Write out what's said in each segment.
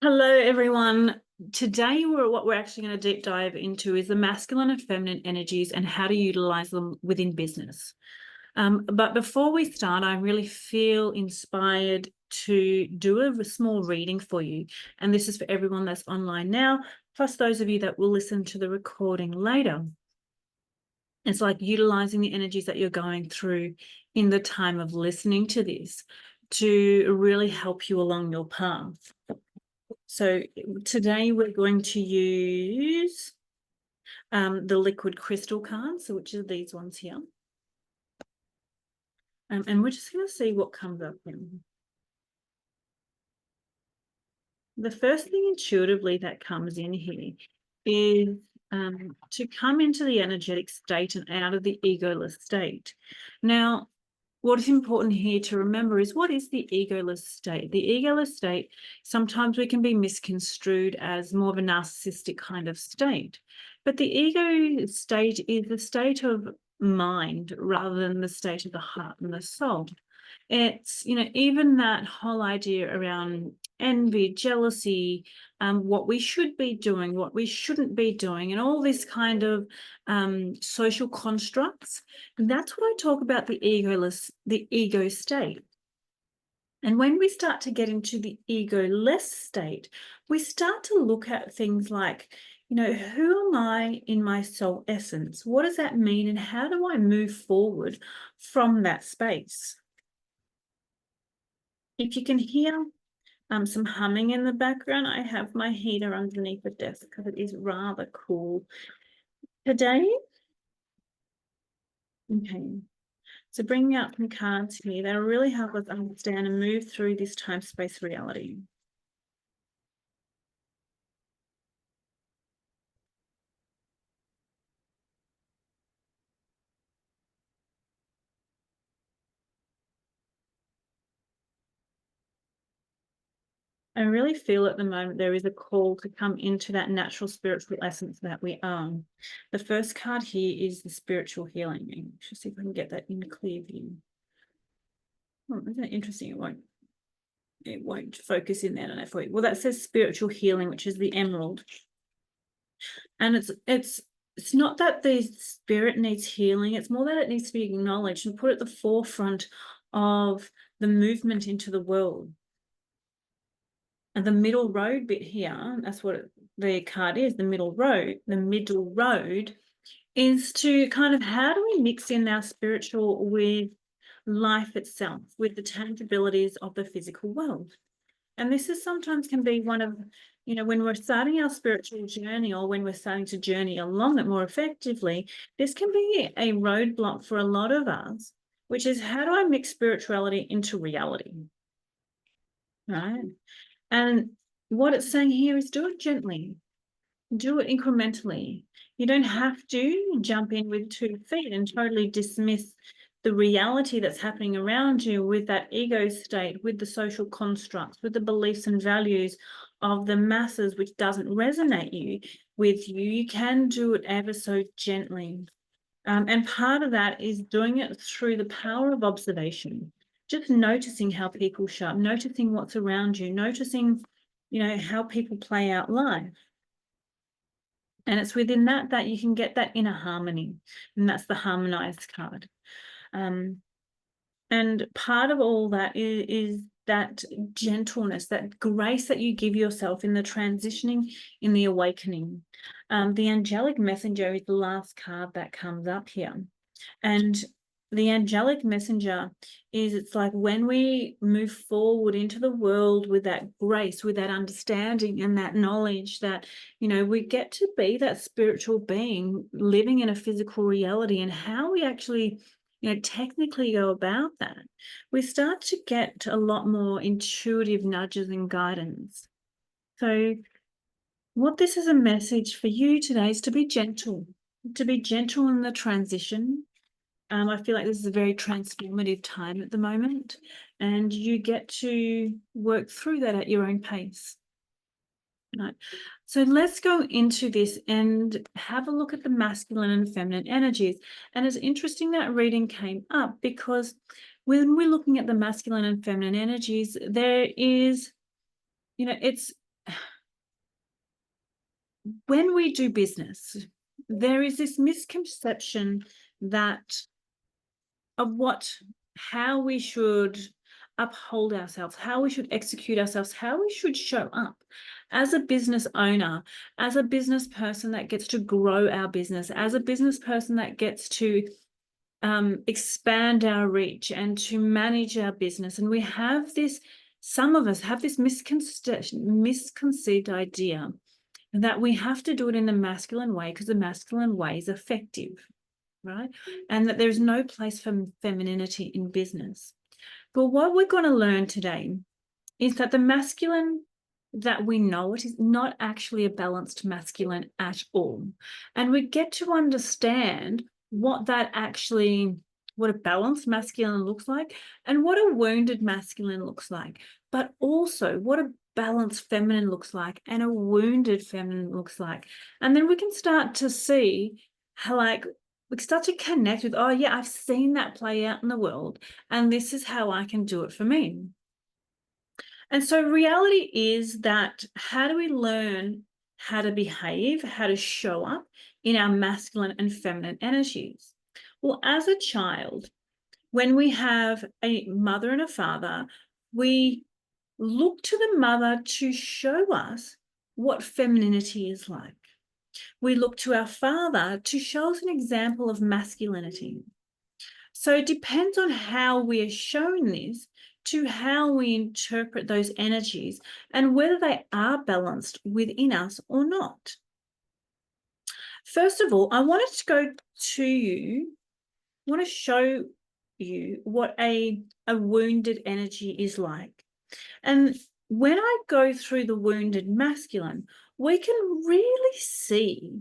Hello, everyone. Today, what we're actually going to deep dive into is the masculine and feminine energies and how to utilize them within business. But before we start, I really feel inspired to do a small reading for you. And this is for everyone that's online now, plus those of you that will listen to the recording later. It's like utilizing the energies that you're going through in the time of listening to this to really help you along your path. So today we're going to use the liquid crystal cards, which are these ones here. And we're just going to see what comes up here. The first thing intuitively that comes in here is to come into the energetic state and out of the egoless state. Now, what is important here to remember is, what is the egoless state? The egoless state, sometimes we can be misconstrued as more of a narcissistic kind of state. But the ego state is the state of mind rather than the state of the heart and the soul. It's, even that whole idea around envy, jealousy, what we should be doing, what we shouldn't be doing, and all this kind of social constructs. And that's what I talk about the ego state. And when we start to get into the ego-less state, we start to look at things like, who am I in my soul essence? What does that mean? And how do I move forward from that space? If you can hear some humming in the background, I have my heater underneath the desk because it is rather cool today. Okay, so bringing out some cards here that'll really help us understand and move through this time-space reality. I really feel at the moment there is a call to come into that natural spiritual essence that we are. The first card here is the spiritual healing. Let's see if I can get that in clear view. Oh, isn't it interesting? It won't focus in there on that for you. Well, that says spiritual healing, which is the emerald. And it's not that the spirit needs healing, it's more that it needs to be acknowledged and put at the forefront of the movement into the world. And the middle road bit here, that's what the card is, the middle road. The middle road is to kind of, how do we mix in our spiritual with life itself, with the tangibilities of the physical world? And this is sometimes can be one of, when we're starting our spiritual journey, or when we're starting to journey along it more effectively, this can be a roadblock for a lot of us, which is, how do I mix spirituality into reality? Right? And what it's saying here is, do it gently, do it incrementally. You don't have to jump in with 2 feet and totally dismiss the reality that's happening around you with that ego state, with the social constructs, with the beliefs and values of the masses, which doesn't resonate with you. You can do it ever so gently. And part of that is doing it through the power of observation, just noticing how people show up, noticing what's around you, noticing, how people play out life. And it's within that you can get that inner harmony, and that's the harmonized card. And part of all that is that gentleness, that grace that you give yourself in the transitioning, in the awakening. The angelic messenger is the last card that comes up here. And the angelic messenger is, it's like when we move forward into the world with that grace, with that understanding and that knowledge that, we get to be that spiritual being living in a physical reality, and how we actually, technically go about that, we start to get a lot more intuitive nudges and guidance. So what this is a message for you today is to be gentle in the transition. I feel like this is a very transformative time at the moment, and you get to work through that at your own pace. Right. So let's go into this and have a look at the masculine and feminine energies. And it's interesting that reading came up, because when we're looking at the masculine and feminine energies, there is, it's when we do business, there is this misconception that of how we should uphold ourselves, how we should execute ourselves, how we should show up as a business owner, as a business person that gets to grow our business, as a business person that gets to expand our reach and to manage our business. And we have this, some of us have this misconceived idea that we have to do it in the masculine way because the masculine way is effective, right? And that there's no place for femininity in business. But what we're going to learn today is that the masculine that we know it is not actually a balanced masculine at all. And we get to understand what a balanced masculine looks like and what a wounded masculine looks like, but also what a balanced feminine looks like and a wounded feminine looks like. And then we can start to see how, we start to connect with, oh yeah, I've seen that play out in the world and this is how I can do it for me. And so reality is that how do we learn how to behave, how to show up in our masculine and feminine energies? Well, as a child, when we have a mother and a father, we look to the mother to show us what femininity is like. We look to our father to show us an example of masculinity. So it depends on how we are shown this to how we interpret those energies and whether they are balanced within us or not. First of all, I wanted to go to you, I want to show you what a wounded energy is like. And when I go through the wounded masculine, we can really see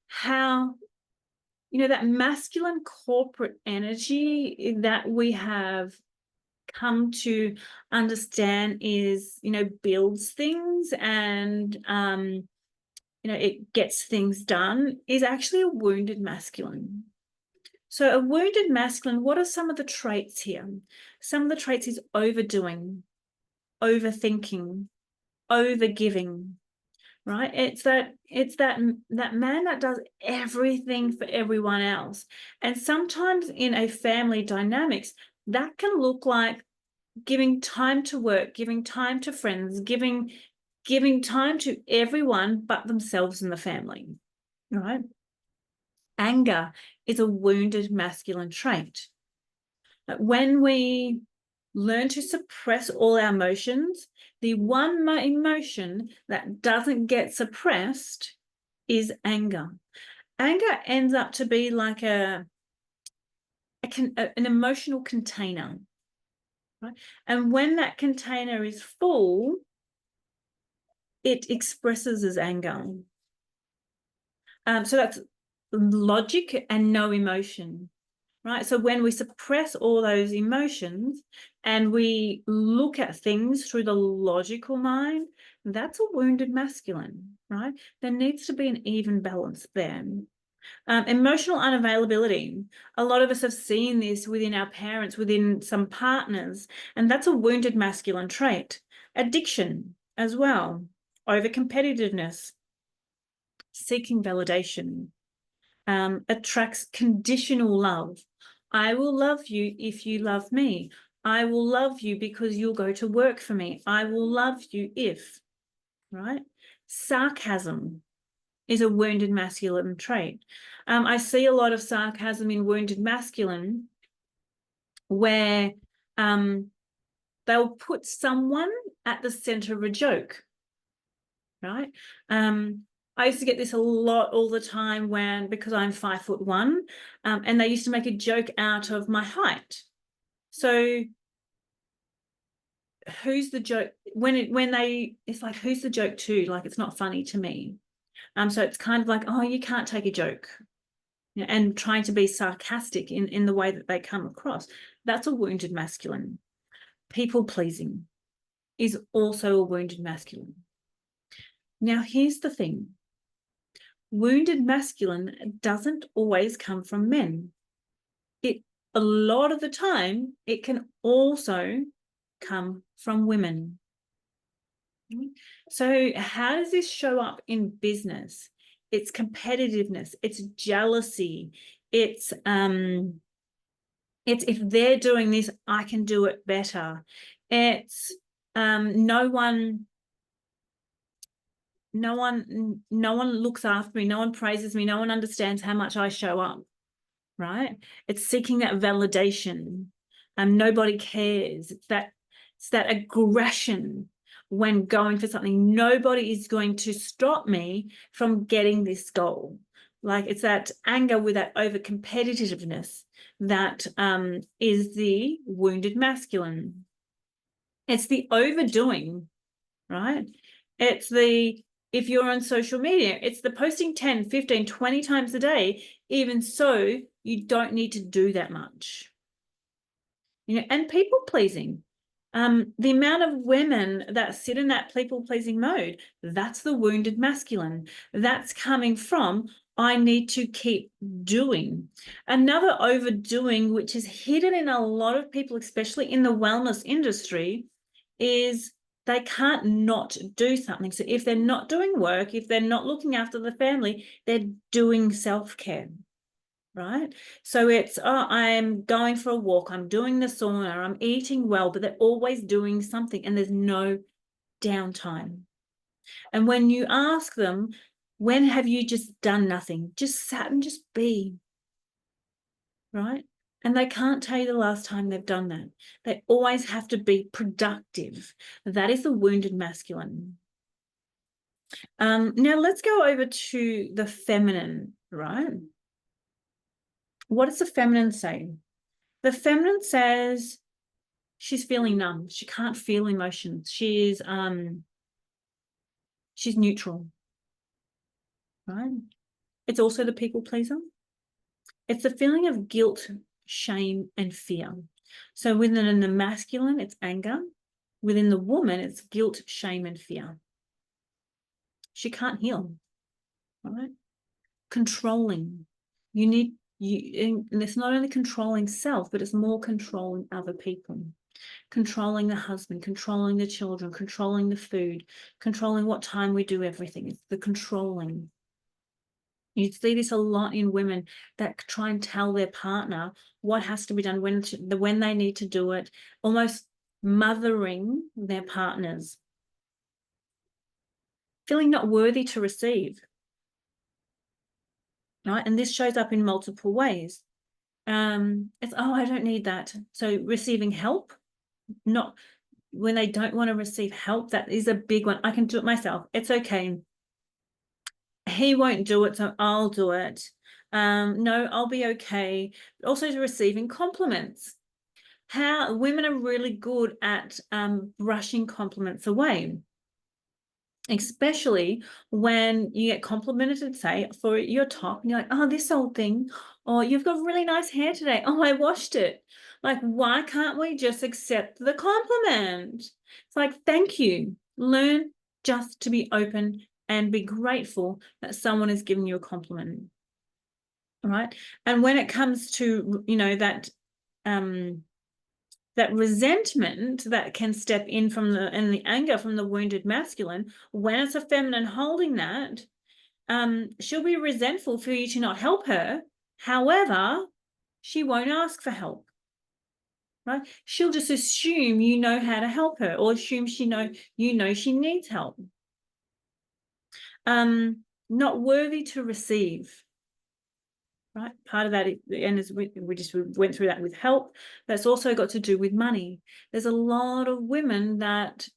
how, that masculine corporate energy that we have come to understand is, builds things and, it gets things done, is actually a wounded masculine. So a wounded masculine, what are some of the traits here? Some of the traits is overdoing, overthinking, overgiving, right? It's that man that does everything for everyone else. And sometimes in a family dynamics, that can look like giving time to work, giving time to friends, giving time to everyone but themselves and the family, right? Anger is a wounded masculine trait. When we learn to suppress all our emotions, the one emotion that doesn't get suppressed is anger. Anger ends up to be like an emotional container, right? And when that container is full, it expresses as anger. So that's logic and no emotion, right? So when we suppress all those emotions and we look at things through the logical mind, that's a wounded masculine, right? There needs to be an even balance there. Emotional unavailability. A lot of us have seen this within our parents, within some partners, and that's a wounded masculine trait. Addiction as well. Over-competitiveness. Seeking validation. Attracts conditional love. I will love you if you love me. I will love you because you'll go to work for me. I will love you if, right? Sarcasm is a wounded masculine trait. I see a lot of sarcasm in wounded masculine where they'll put someone at the center of a joke, right? I used to get this a lot all the time because I'm 5'1", and they used to make a joke out of my height. So who's the joke it's like, who's the joke to? Like, it's not funny to me. So it's kind of like, oh, you can't take a joke, and trying to be sarcastic in the way that they come across. That's a wounded masculine. People pleasing is also a wounded masculine. Now, here's the thing. Wounded masculine doesn't always come from men. A lot of the time, it can also come from women. So how does this show up in business? It's competitiveness, it's jealousy, it's if they're doing this, I can do it better. It's no one looks after me, no one praises me, no one understands how much I show up, right? It's seeking that validation. Nobody cares. It's that aggression when going for something. Nobody is going to stop me from getting this goal. Like, it's that anger with that over competitiveness that is the wounded masculine. It's the overdoing, right? It's the, if you're on social media, it's the posting 10, 15, 20 times a day. Even so, you don't need to do that much. And people pleasing. The amount of women that sit in that people pleasing mode, that's the wounded masculine. That's coming from, I need to keep doing. Another overdoing, which is hidden in a lot of people, especially in the wellness industry, is they can't not do something. So if they're not doing work, if they're not looking after the family, they're doing self-care. Right? So it's, I'm going for a walk, I'm doing the sauna, I'm eating well, but they're always doing something and there's no downtime. And when you ask them, when have you just done nothing? Just sat and just be, right? And they can't tell you the last time they've done that. They always have to be productive. That is the wounded masculine. Now let's go over to the feminine, right? What does the feminine say? The feminine says she's feeling numb. She can't feel emotions. She's neutral, right? It's also the people pleaser. It's the feeling of guilt, shame, and fear. So within the masculine, it's anger. Within the woman, it's guilt, shame, and fear. She can't heal, right? Controlling. And it's not only controlling self, but it's more controlling other people. Controlling the husband, controlling the children, controlling the food, controlling what time we do everything. It's the controlling. You see this a lot in women that try and tell their partner what has to be done, when they need to do it, almost mothering their partners. Feeling not worthy to receive, right? And this shows up in multiple ways. It's, oh, I don't need that. So receiving help, not when they don't want to receive help, that is a big one. I can do it myself. It's okay. He won't do it, so I'll do it. No, I'll be okay. Also receiving compliments. How women are really good at brushing compliments away, especially when you get complimented, say, for your top, and you're like, oh, this old thing, or you've got really nice hair today. Oh, I washed it. Like, why can't we just accept the compliment? It's like, thank you. Learn just to be open and be grateful that someone is giving you a compliment. All right. And when it comes to, that resentment that can step in from the anger from the wounded masculine, when it's a feminine holding that, she'll be resentful for you to not help her. However, she won't ask for help, right? She'll just assume you know how to help her, or assume she needs help. Not worthy to receive. Right, part of that, and as we just went through that with help, that's also got to do with money. There's a lot of women that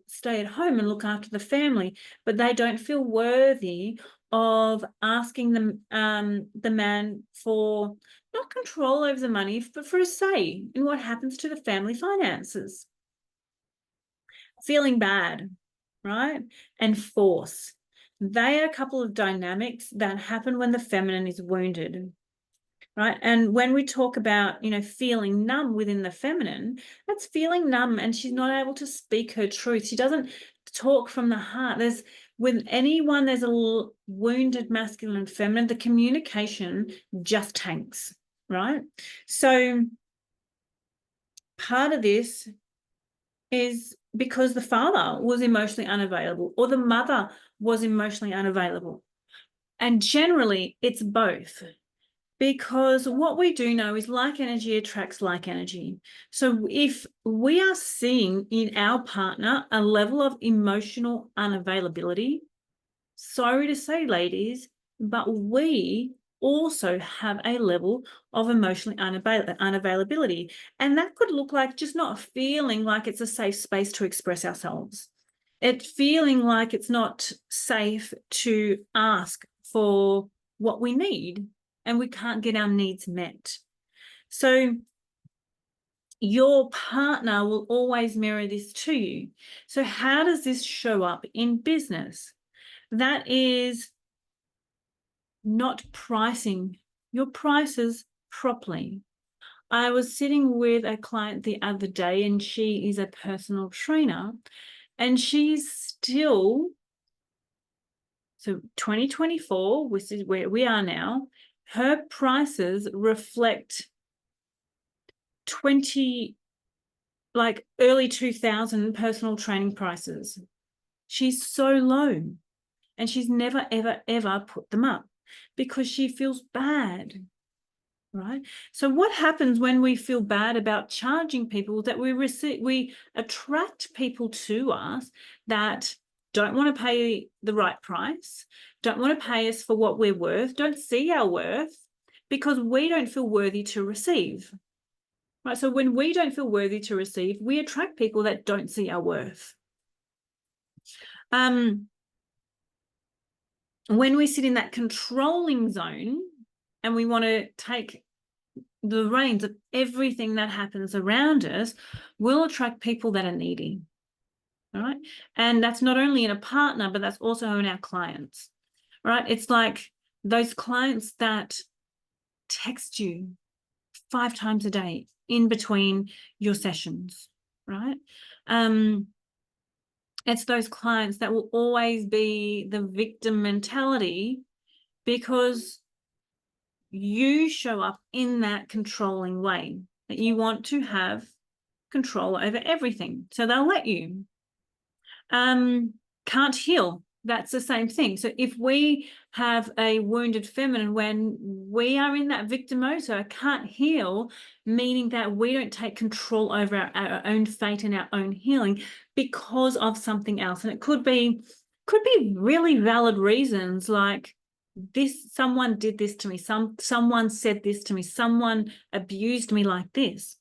stay at home and look after the family, but they don't feel worthy of asking the man for not control over the money, but for a say in what happens to the family finances. Feeling bad, right? And force. They are a couple of dynamics that happen when the feminine is wounded, right? And when we talk about, feeling numb within the feminine, that's feeling numb, and she's not able to speak her truth. She doesn't talk from the heart. With anyone, there's a wounded masculine and feminine, the communication just tanks, right? So part of this is because the father was emotionally unavailable or the mother was emotionally unavailable. And generally, it's both. Because what we do know is like energy attracts like energy. So if we are seeing in our partner a level of emotional unavailability, sorry to say, ladies, but we also have a level of emotionally unavailability. And that could look like just not feeling like it's a safe space to express ourselves. It feeling like it's not safe to ask for what we need and we can't get our needs met. So your partner will always mirror this to you. So how does this show up in business? That is not pricing your prices properly. I was sitting with a client the other day and she is a personal trainer and she's still, so 2024, which is where we are now, her prices reflect 20, like early 2000 personal training prices. She's so low and she's never, ever, ever put them up because she feels bad, right? So what happens when we feel bad about charging people, that we attract people to us that don't want to pay the right price, don't want to pay us for what we're worth, don't see our worth because we don't feel worthy to receive. Right, so when we don't feel worthy to receive, we attract people that don't see our worth. When we sit in that controlling zone and we want to take the reins of everything that happens around us, we'll attract people that are needy. All right. And that's not only in a partner, but that's also in our clients. Right. It's like those clients that text you 5 times a day in between your sessions, right? It's those clients that will always be the victim mentality because you show up in that controlling way, that you want to have control over everything. So they'll let you. Can't heal. That's the same thing. So if we have a wounded feminine, when we are in that victim mode, so I can't heal, meaning that we don't take control over our own fate and our own healing because of something else. And it could be really valid reasons, like someone did this to me, someone said this to me, someone abused me like this.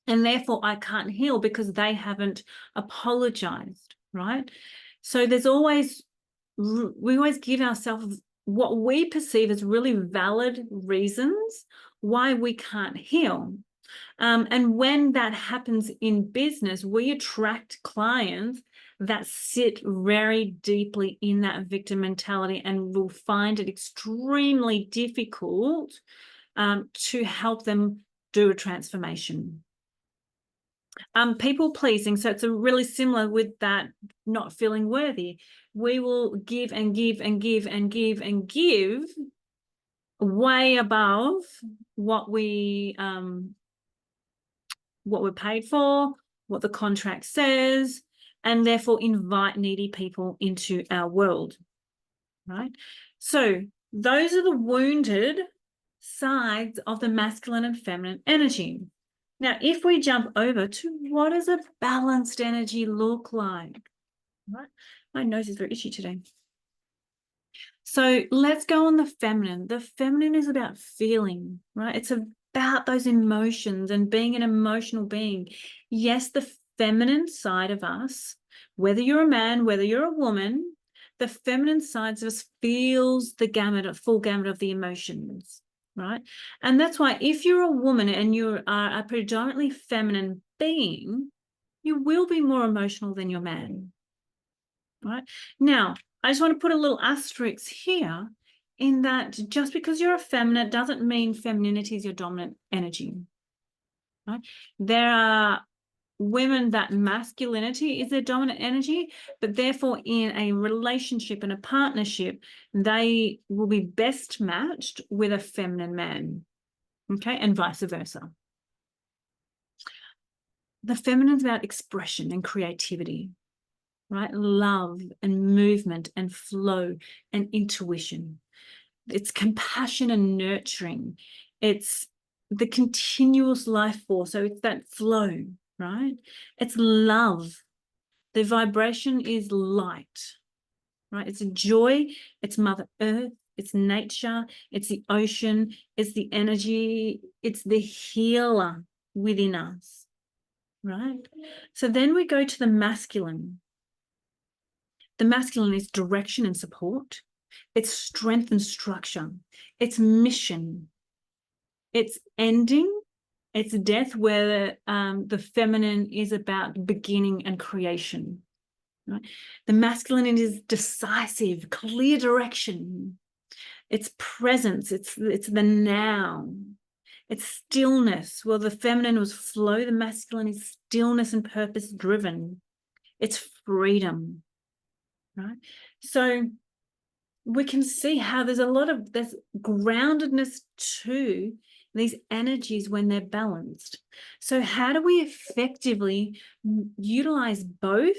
And therefore I can't heal because they haven't apologized, right? So we always give ourselves what we perceive as really valid reasons why we can't heal. And when that happens in business, we attract clients that sit very deeply in that victim mentality and will find it extremely difficult to help them do a transformation. People pleasing, so it's a really similar with that not feeling worthy. We will give and give and give and give and give way above what we're paid for, what the contract says, and therefore invite needy people into our world, right? So those are the wounded sides of the masculine and feminine energy. Now, if we jump over to what does a balanced energy look like? Right? My nose is very itchy today. So let's go on the feminine. The feminine is about feeling, right? It's about those emotions and being an emotional being. Yes, the feminine side of us, whether you're a man, whether you're a woman, the feminine side of us feels the full gamut of the emotions, right? And that's why if you're a woman and you are a predominantly feminine being, you will be more emotional than your man, right? Now, I just want to put a little asterisk here in that just because you're a feminine doesn't mean femininity is your dominant energy, right? There are women that masculinity is their dominant energy, but therefore in a relationship and a partnership, they will be best matched with a feminine man, okay, and vice versa. the feminine is about expression and creativity, right? Love and movement and flow and intuition. It's compassion and nurturing. It's the continuous life force. So it's that flow, right? It's love. The vibration is light, right? It's joy. It's Mother Earth. It's nature. It's the ocean. It's the energy. It's the healer within us, right? So then we go to the masculine. The masculine is direction and support. It's strength and structure. It's mission. It's ending. It's death, where the feminine is about beginning and creation. Right? The masculine is decisive, clear direction. It's presence. It's the now. It's stillness. Well, the feminine was flow. The masculine is stillness and purpose driven. It's freedom. Right? So we can see how there's groundedness to these energies when they're balanced. So how do we effectively utilize both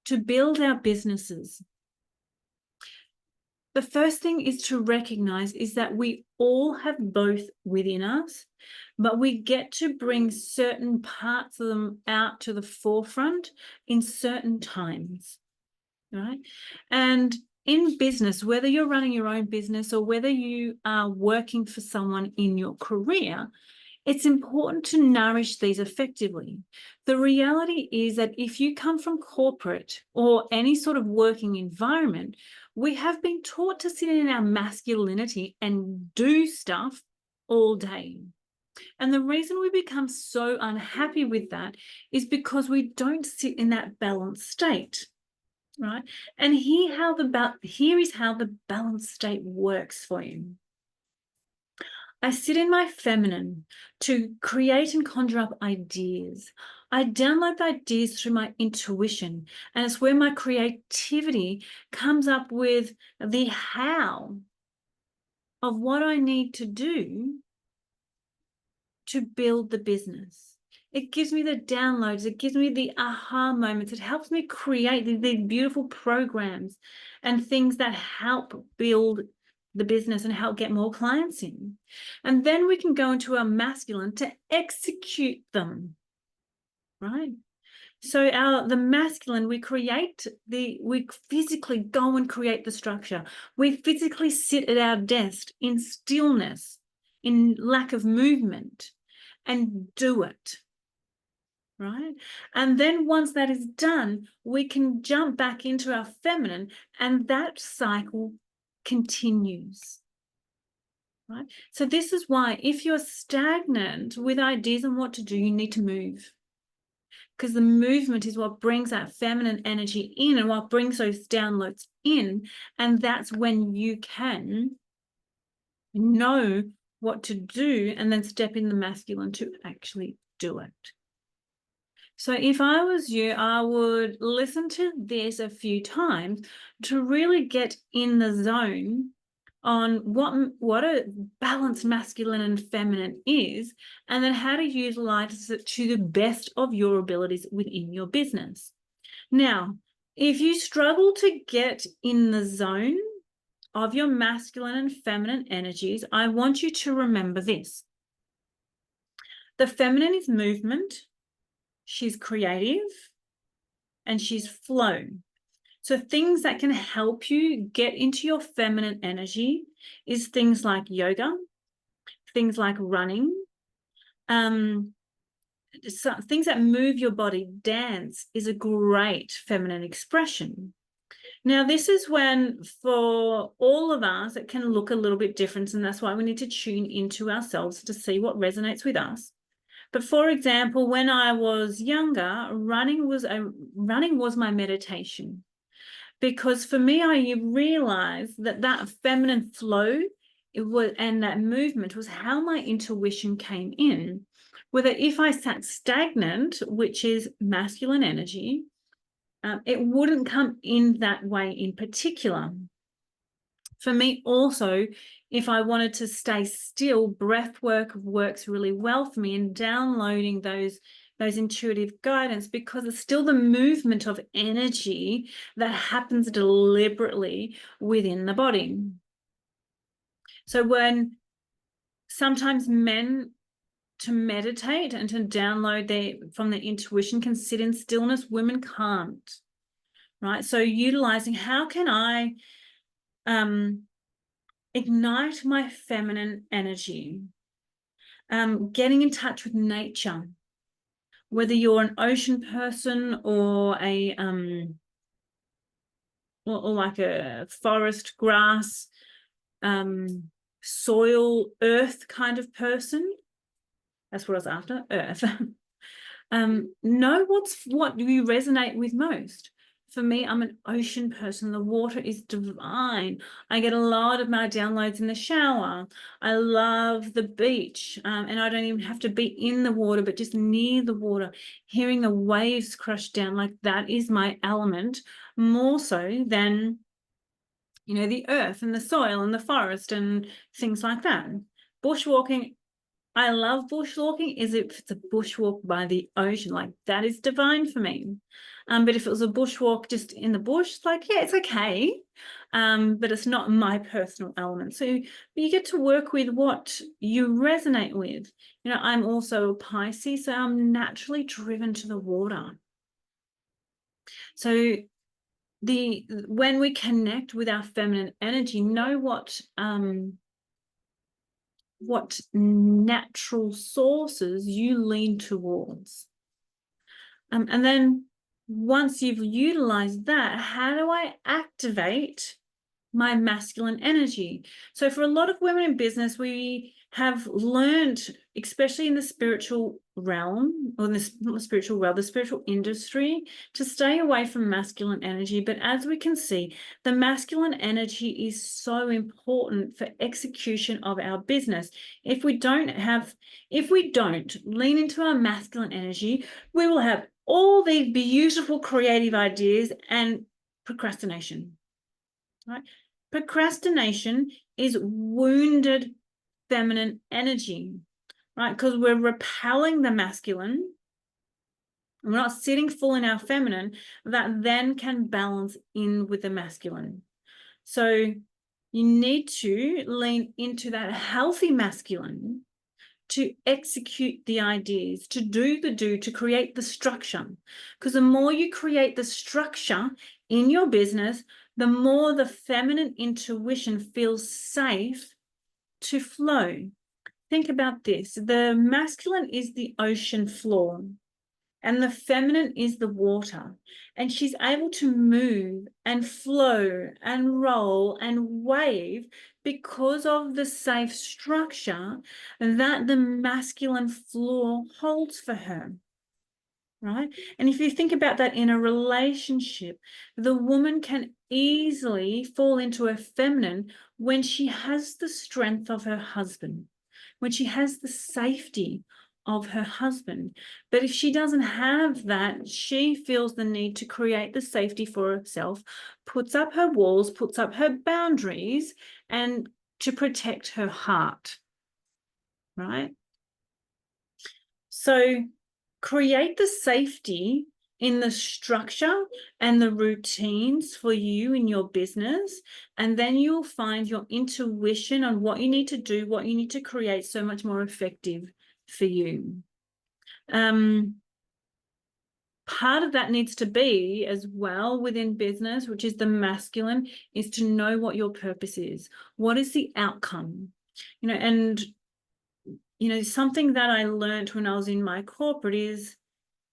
to build our businesses? The first thing is to recognize is that we all have both within us, but we get to bring certain parts of them out to the forefront in certain times, right? And in business, whether you're running your own business or whether you are working for someone in your career, it's important to nourish these effectively. The reality is that if you come from corporate or any sort of working environment, we have been taught to sit in our masculinity and do stuff all day. And the reason we become so unhappy with that is because we don't sit in that balanced state. Right. And here is how the balanced state works for you. I sit in my feminine to create and conjure up ideas. I download the ideas through my intuition, and it's where my creativity comes up with the how of what I need to do to build the business. It gives me the downloads. It gives me the aha moments. It helps me create these beautiful programs and things that help build the business and help get more clients in. And then we can go into our masculine to execute them, right? So the masculine, we physically go and create the structure. We physically sit at our desk in stillness, in lack of movement, and do it. Right? And then once that is done, we can jump back into our feminine, and that cycle continues. Right? So this is why if you're stagnant with ideas on what to do, you need to move. Because the movement is what brings that feminine energy in and what brings those downloads in. And that's when you can know what to do and then step in the masculine to actually do it. So if I was you, I would listen to this a few times to really get in the zone on what a balanced masculine and feminine is, and then how to utilize it to the best of your abilities within your business. Now, if you struggle to get in the zone of your masculine and feminine energies, I want you to remember this. The feminine is movement. She's creative, and she's flow. So things that can help you get into your feminine energy is things like yoga, things like running, things that move your body. Dance is a great feminine expression. Now, this is when, for all of us, it can look a little bit different, and that's why we need to tune into ourselves to see what resonates with us. But for example, when I was younger, running was my meditation, because for me, I realized that feminine flow and that movement was how my intuition came in. Whether if I sat stagnant, which is masculine energy, it wouldn't come in that way in particular. For me also, if I wanted to stay still, breath work works really well for me, and downloading those those intuitive guidance, because it's still the movement of energy that happens deliberately within the body. So when sometimes men, to meditate and to download from their intuition, can sit in stillness, women can't, right? So utilizing, how can I ignite my feminine energy? Getting in touch with nature, whether you're an ocean person or or like a forest, grass, soil, earth kind of person. That's what I was after, earth. Know what you resonate with most. For me, I'm an ocean person. The water is divine. I get a lot of my downloads in the shower. I love the beach, and I don't even have to be in the water, but just near the water, hearing the waves crash down. Like, that is my element, more so than, you know, the earth and the soil and the forest and things like that. Bushwalking, I love bushwalking is if it's a bushwalk by the ocean, like that is divine for me. But if it was a bushwalk just in the bush, like, yeah, it's okay. But it's not my personal element. So you get to work with what you resonate with. You know, I'm also a Pisces, so I'm naturally driven to the water. So when we connect with our feminine energy, know what natural sources you lean towards. And then once you've utilized that, how do I activate my masculine energy? So for a lot of women in business, we have learned, especially in the spiritual realm, or not the spiritual realm, the spiritual industry, to stay away from masculine energy. But as we can see, the masculine energy is so important for execution of our business. If we don't lean into our masculine energy, we will have all these beautiful creative ideas and procrastination, right? Procrastination is wounded feminine energy, right? Because we're repelling the masculine. We're not sitting full in our feminine, that then can balance in with the masculine. So you need to lean into that healthy masculine to execute the ideas, to to create the structure. Because the more you create the structure in your business, the more the feminine intuition feels safe to flow. Think about this. The masculine is the ocean floor, and the feminine is the water. And she's able to move and flow and roll and wave because of the safe structure that the masculine floor holds for her, right? And if you think about that in a relationship, the woman can easily fall into her feminine when she has the strength of her husband, when she has the safety of her husband. But if she doesn't have that, she feels the need to create the safety for herself, puts up her walls, puts up her boundaries, and to protect her heart, right? So create the safety in the structure and the routines for you in your business, and then you'll find your intuition on what you need to do, what you need to create, so much more effective for you. Part of that needs to be as well within business, which is the masculine, is to know what your purpose is. What is the outcome? You know, and you know, something that I learned when I was in my corporate is,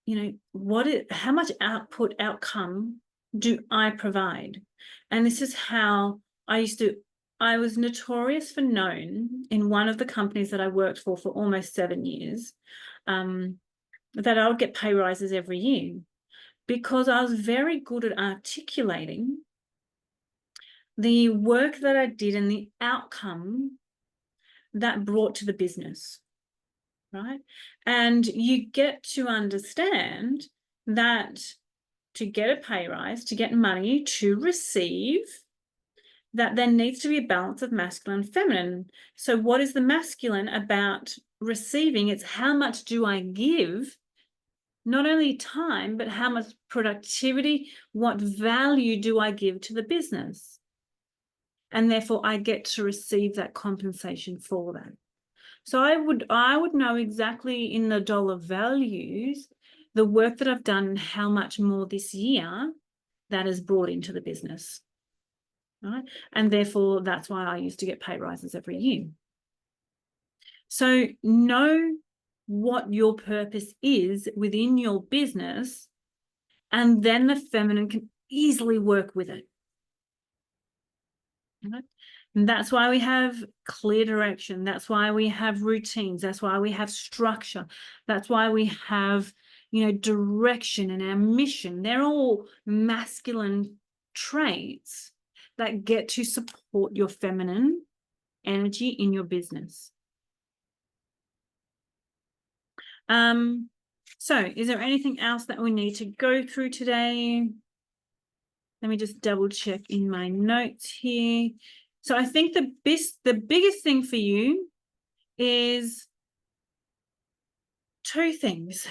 you know, how much outcome do I provide? And this is how I was notorious for known in one of the companies that I worked for almost 7 years, that I would get pay rises every year because I was very good at articulating the work that I did and the outcome that brought to the business, right? And you get to understand that to get a pay rise, to get money, to receive, that there needs to be a balance of masculine and feminine. So what is the masculine about receiving? It's how much do I give not only time, but how much productivity, what value do I give to the business? And therefore I get to receive that compensation for that. So I would know exactly in the dollar values the work that I've done and how much more this year that is brought into the business. Right? And therefore that's why I used to get pay rises every year. So know what your purpose is within your business, and then the feminine can easily work with it. Right? And that's why we have clear direction. That's why we have routines. That's why we have structure. That's why we have, direction and our mission. They're all masculine traits that get to support your feminine energy in your business. So is there anything else that we need to go through today? Let me just double check in my notes here. So I think the biggest thing for you is two things.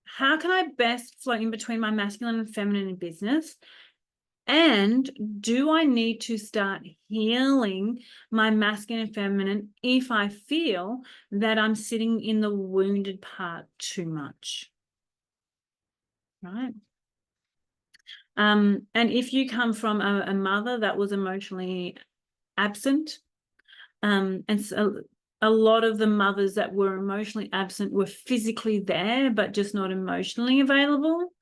How can I best flow in between my masculine and feminine in business? And do I need to start healing my masculine and feminine if I feel that I'm sitting in the wounded part too much? Right? And if you come from a mother that was emotionally absent, and so a lot of the mothers that were emotionally absent were physically there, but just not emotionally available.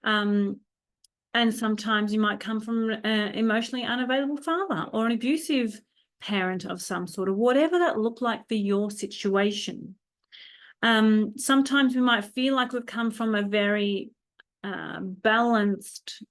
And sometimes you might come from an emotionally unavailable father or an abusive parent of some sort, or whatever that looked like for your situation. Sometimes we might feel like we've come from a very balanced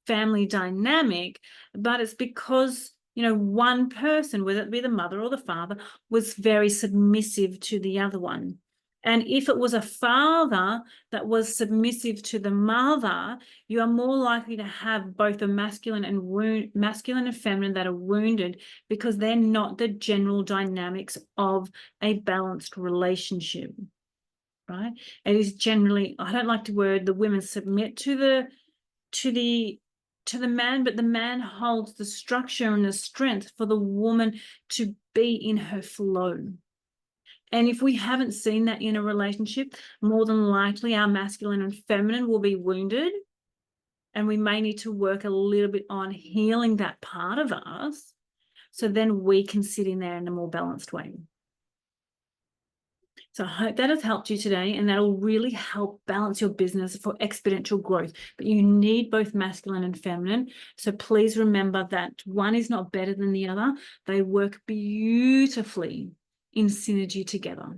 family dynamic, but it's because one person, whether it be the mother or the father, was very submissive to the other one. And if it was a father that was submissive to the mother, you are more likely to have both a masculine and feminine that are wounded, because they're not the general dynamics of a balanced relationship. Right? It is generally, I don't like the word, the women submit to the man, but the man holds the structure and the strength for the woman to be in her flow. And if we haven't seen that in a relationship, more than likely our masculine and feminine will be wounded, and we may need to work a little bit on healing that part of us, so then we can sit in there in a more balanced way. So I hope that has helped you today, and that'll really help balance your business for exponential growth. But you need both masculine and feminine. So please remember that one is not better than the other. They work beautifully in synergy together.